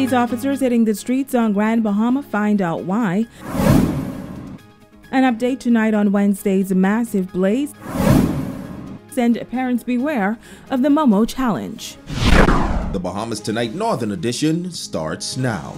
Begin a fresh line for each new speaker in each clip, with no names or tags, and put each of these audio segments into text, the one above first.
Police officers hitting the streets on Grand Bahama find out why. An update tonight on Wednesday's massive blaze. And parents beware of the Momo Challenge.
The Bahamas Tonight Northern Edition starts now.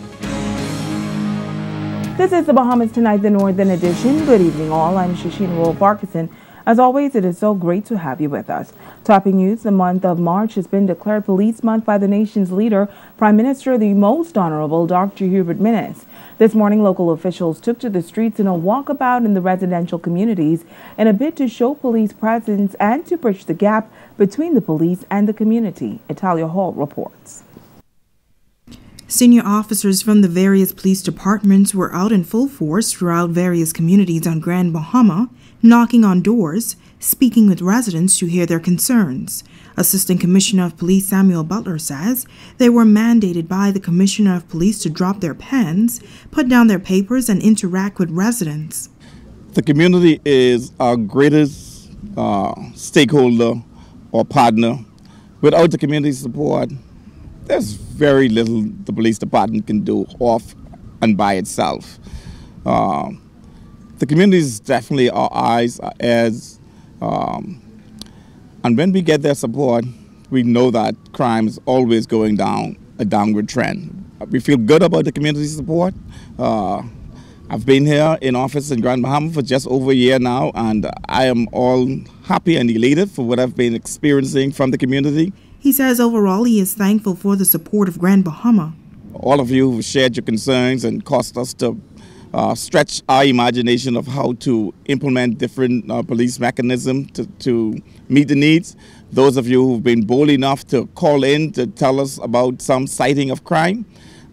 This is the Bahamas Tonight, the Northern Edition. Good evening all. I'm Shashina Wolf-Parkinson. As always, it is so great to have you with us. Topping news, the month of March has been declared Police Month by the nation's leader, Prime Minister, the Most Honorable Dr. Hubert Minnis. This morning, local officials took to the streets in a walkabout in the residential communities in a bid to show police presence and to bridge the gap between the police and the community. Italia Hall reports.
Senior officers from the various police departments were out in full force throughout various communities on Grand Bahama, knocking on doors, speaking with residents to hear their concerns. Assistant Commissioner of Police Samuel Butler says they were mandated by the Commissioner of Police to drop their pens, put down their papers, and interact with residents.
The community is our greatest stakeholder or partner. Without the community support, there's very little the police department can do off and by itself. The community is definitely our eyes, our ears, and when we get their support, we know that crime is always going down a downward trend. We feel good about the community support. I've been here in office in Grand Bahama for just over a year now, and I am all happy and elated for what I've been experiencing from the community.
He says overall he is thankful for the support of Grand Bahama.
All of you who shared your concerns and caused us to stretch our imagination of how to implement different police mechanisms to meet the needs. Those of you who've been bold enough to call in to tell us about some sighting of crime.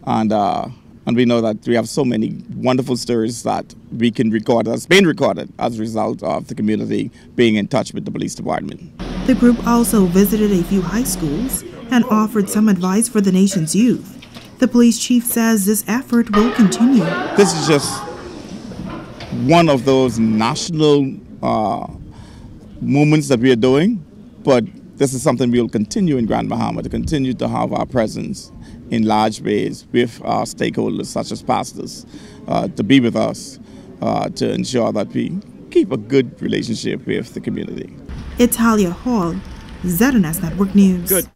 And we know that we have so many wonderful stories that we can record, that's been recorded as a result of the community being in touch with the police department.
The group also visited a few high schools and offered some advice for the nation's youth. The police chief says this effort will continue.
This is just one of those national movements that we are doing, but this is something we'll continue in Grand Bahama, to continue to have our presence in large ways with our stakeholders such as pastors, to be with us, to ensure that we keep a good relationship with the community.
Italia Hall, ZNS Network News.
Good.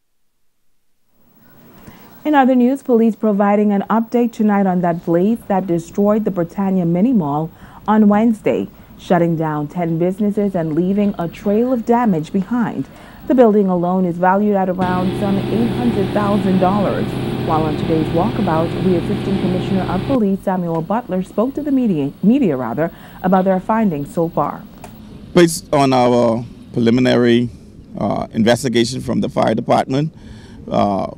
In other news, police providing an update tonight on that blaze that destroyed the Britannia Mini Mall on Wednesday, shutting down 10 businesses and leaving a trail of damage behind. The building alone is valued at around some $800,000. While on today's walkabout, the Assistant Commissioner of Police, Samuel Butler, spoke to the media about their findings so far.
Based on our preliminary investigation from the fire department,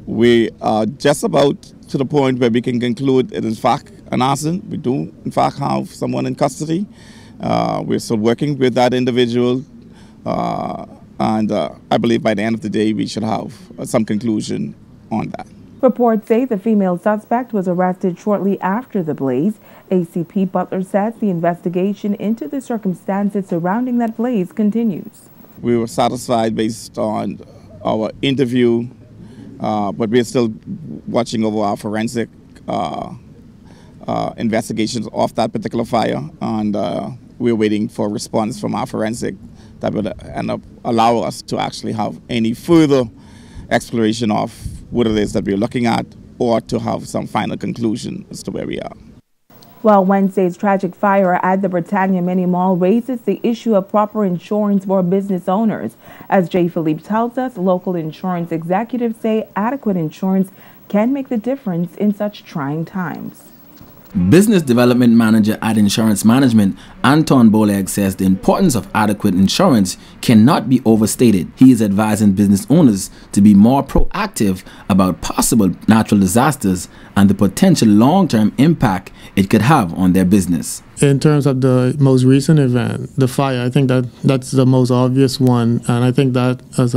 we are just about to the point where we can conclude it is in fact an arson. We do in fact have someone in custody. We're still working with that individual, and I believe by the end of the day we should have some conclusion on that.
Reports say the female suspect was arrested shortly after the blaze. ACP Butler says the investigation into the circumstances surrounding that blaze continues.
We were satisfied based on our interview, but we're still watching over our forensic investigations of that particular fire, and we're waiting for a response from our forensic that would end up allow us to actually have any further exploration of what it is that we're looking at, or to have some final conclusion as to where we are.
Well, Wednesday's tragic fire at the Britannia Mini Mall raises the issue of proper insurance for business owners. As Jay Philippe tells us, local insurance executives say adequate insurance can make the difference in such trying times.
Business Development Manager at Insurance Management, Anton Boleg, says the importance of adequate insurance cannot be overstated. He is advising business owners to be more proactive about possible natural disasters and the potential long-term impact it could have on their business.
In terms of the most recent event, the fire, I think that's the most obvious one, and I think that has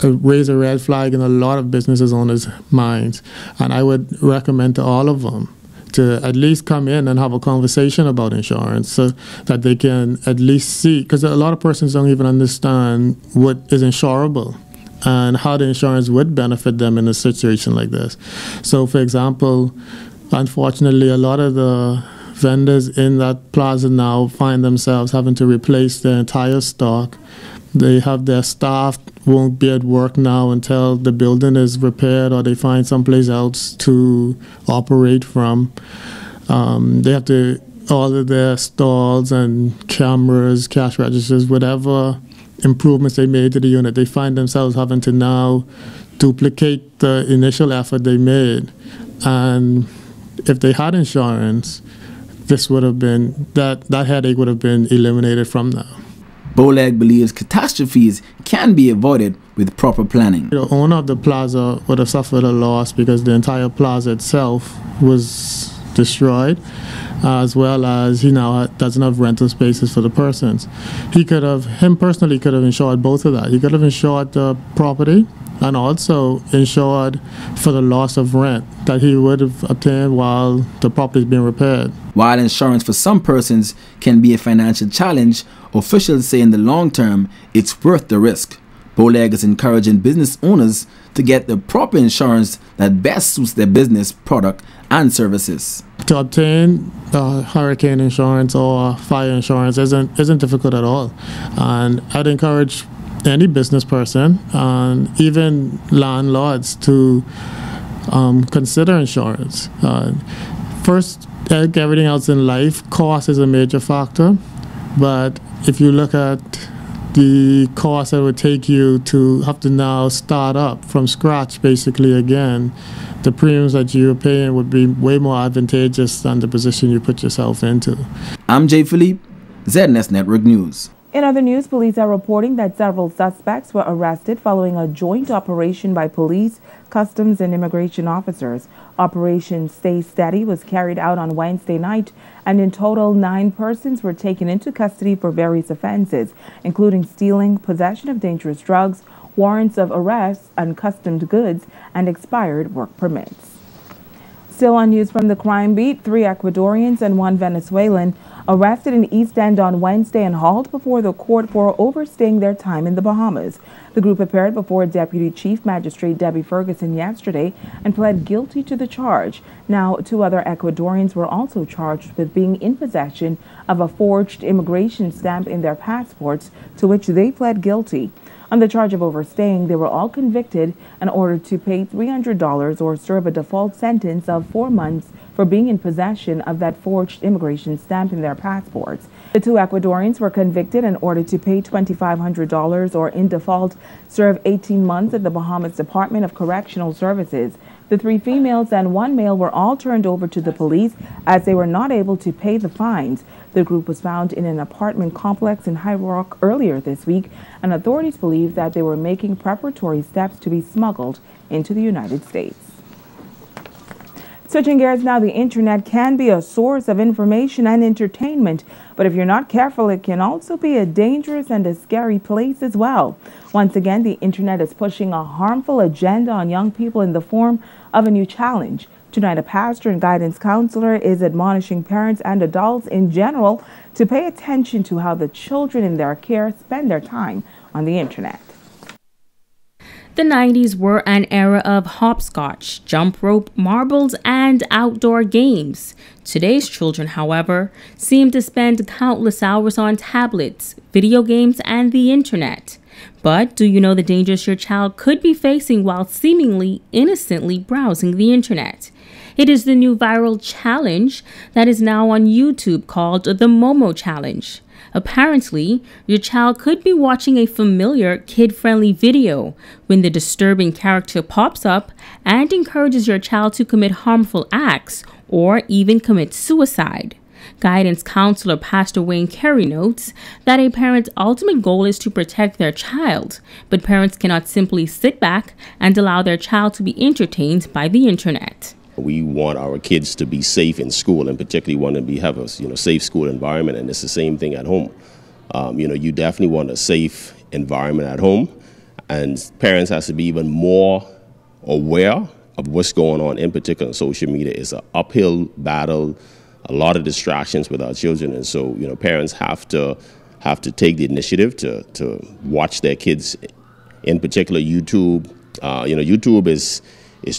raised a red flag in a lot of business owners' minds, and I would recommend to all of them to at least come in and have a conversation about insurance so that they can at least see, because a lot of persons don't even understand what is insurable. and how the insurance would benefit them in a situation like this. So, for example, unfortunately, a lot of the vendors in that plaza now find themselves having to replace their entire stock. They have their staff won't be at work now until the building is repaired or they find someplace else to operate from. They have to order their stalls and cameras, cash registers, whatever improvements they made to the unit. They find themselves having to now duplicate the initial effort they made. And if they had insurance, this would have been, that headache would have been eliminated from them.
Boleg believes catastrophes can be avoided with proper planning.
The owner of the plaza would have suffered a loss because the entire plaza itself was destroyed, as well as he now doesn't have rental spaces for the persons. Him personally could have insured both of that. He could have insured the property and also insured for the loss of rent that he would have obtained while the property is being repaired.
While insurance for some persons can be a financial challenge, officials say in the long term it's worth the risk. Boleg is encouraging business owners to get the proper insurance that best suits their business, product, and services.
To obtain hurricane insurance or fire insurance isn't difficult at all, and I'd encourage any business person and even landlords to consider insurance. First, like everything else in life, cost is a major factor, but if you look at the cost that would take you to have to now start up from scratch basically again, the premiums that you're paying would be way more advantageous than the position you put yourself into.
I'm Jay Philippe, ZNS Network News.
In other news, police are reporting that several suspects were arrested following a joint operation by police, customs, and immigration officers. Operation Stay Steady was carried out on Wednesday night, and in total, 9 persons were taken into custody for various offenses, including stealing, possession of dangerous drugs, warrants of arrest, uncustomed goods, and expired work permits. Still on news from the crime beat, 3 Ecuadorians and 1 Venezuelan arrested in East End on Wednesday and hauled before the court for overstaying their time in the Bahamas. The group appeared before Deputy Chief Magistrate Debbie Ferguson yesterday and pled guilty to the charge. Now, 2 other Ecuadorians were also charged with being in possession of a forged immigration stamp in their passports, to which they pled guilty. On the charge of overstaying, they were all convicted and ordered to pay $300 or serve a default sentence of 4 months for being in possession of that forged immigration stamp in their passports. The 2 Ecuadorians were convicted and ordered to pay $2,500 or in default serve 18 months at the Bahamas Department of Correctional Services. The 3 females and 1 male were all turned over to the police as they were not able to pay the fines. The group was found in an apartment complex in High Rock earlier this week, and authorities believe that they were making preparatory steps to be smuggled into the United States. Switching gears now, the internet can be a source of information and entertainment, but if you're not careful, it can also be a dangerous and a scary place as well. Once again, the internet is pushing a harmful agenda on young people in the form of a new challenge. Tonight, a pastor and guidance counselor is admonishing parents and adults in general to pay attention to how the children in their care spend their time on the internet.
The 90s were an era of hopscotch, jump rope, marbles, and outdoor games. Today's children, however, seem to spend countless hours on tablets, video games, and the internet. But do you know the dangers your child could be facing while seemingly innocently browsing the internet? It is the new viral challenge that is now on YouTube called the Momo Challenge. Apparently, your child could be watching a familiar kid-friendly video when the disturbing character pops up and encourages your child to commit harmful acts or even commit suicide. Guidance counselor Pastor Wayne Carey notes that a parent's ultimate goal is to protect their child, but parents cannot simply sit back and allow their child to be entertained by the internet.
We want our kids to be safe in school, and particularly want to have a safe school environment, and it's the same thing at home. You definitely want a safe environment at home, and parents have to be even more aware of what's going on, in particular on social media. It's an uphill battle, a lot of distractions with our children, and so parents have to take the initiative to watch their kids in particular YouTube. YouTube is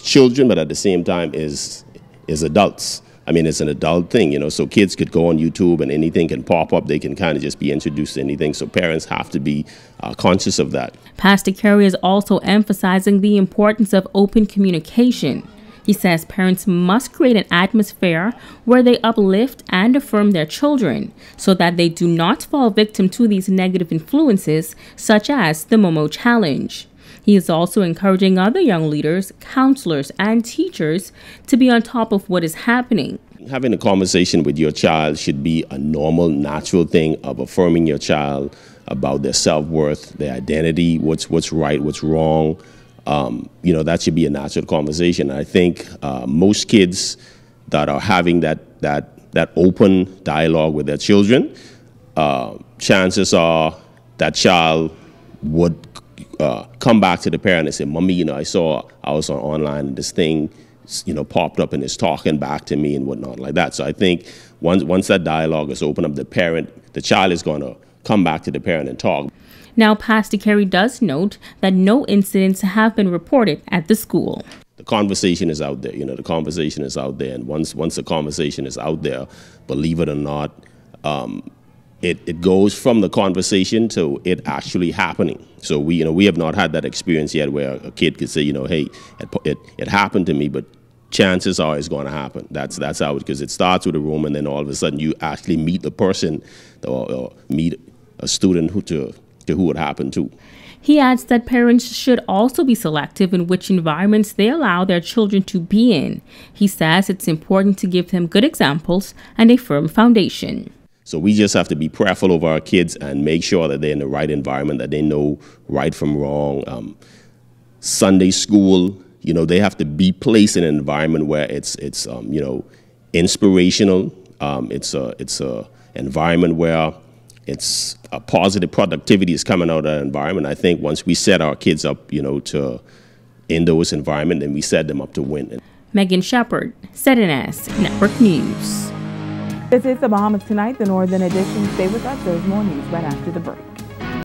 children, but at the same time is adults. I mean, it's an adult thing, so kids could go on YouTube and anything can pop up. They can kind of just be introduced to anything. So parents have to be conscious of that.
Pastor Carey is also emphasizing the importance of open communication. He says parents must create an atmosphere where they uplift and affirm their children so that they do not fall victim to these negative influences, such as the Momo Challenge. He is also encouraging other young leaders, counselors, and teachers to be on top of what is happening.
Having a conversation with your child should be a normal, natural thing of affirming your child about their self-worth, their identity, what's right, what's wrong. That should be a natural conversation. I think most kids that are having that open dialogue with their children, chances are that child would come back to the parent and say, "Mommy, I was online and this thing, popped up and it's talking back to me and whatnot like that." So I think once that dialogue is open up, the child is going to come back to the parent and talk.
Now, Pastor Carey does note that no incidents have been reported at the school.
The conversation is out there, the conversation is out there. And once the conversation is out there, believe it or not, it goes from the conversation to it actually happening. So we have not had that experience yet where a kid could say, "Hey, it happened to me," but chances are it's going to happen. That's how because it starts with a room, and then all of a sudden you actually meet the person or meet a student who it happened to.
He adds that parents should also be selective in which environments they allow their children to be in. He says it's important to give them good examples and a firm foundation.
So we just have to be prayerful over our kids and make sure that they're in the right environment, that they know right from wrong. Sunday school, they have to be placed in an environment where it's inspirational. It's a environment where it's a positive productivity is coming out of that environment. I think once we set our kids up, in those environments, then we set them up to win.
Megan Shepard, ZNS Network News.
This is the Bahamas Tonight, the Northern Edition. Stay with us. There's more news right after the break.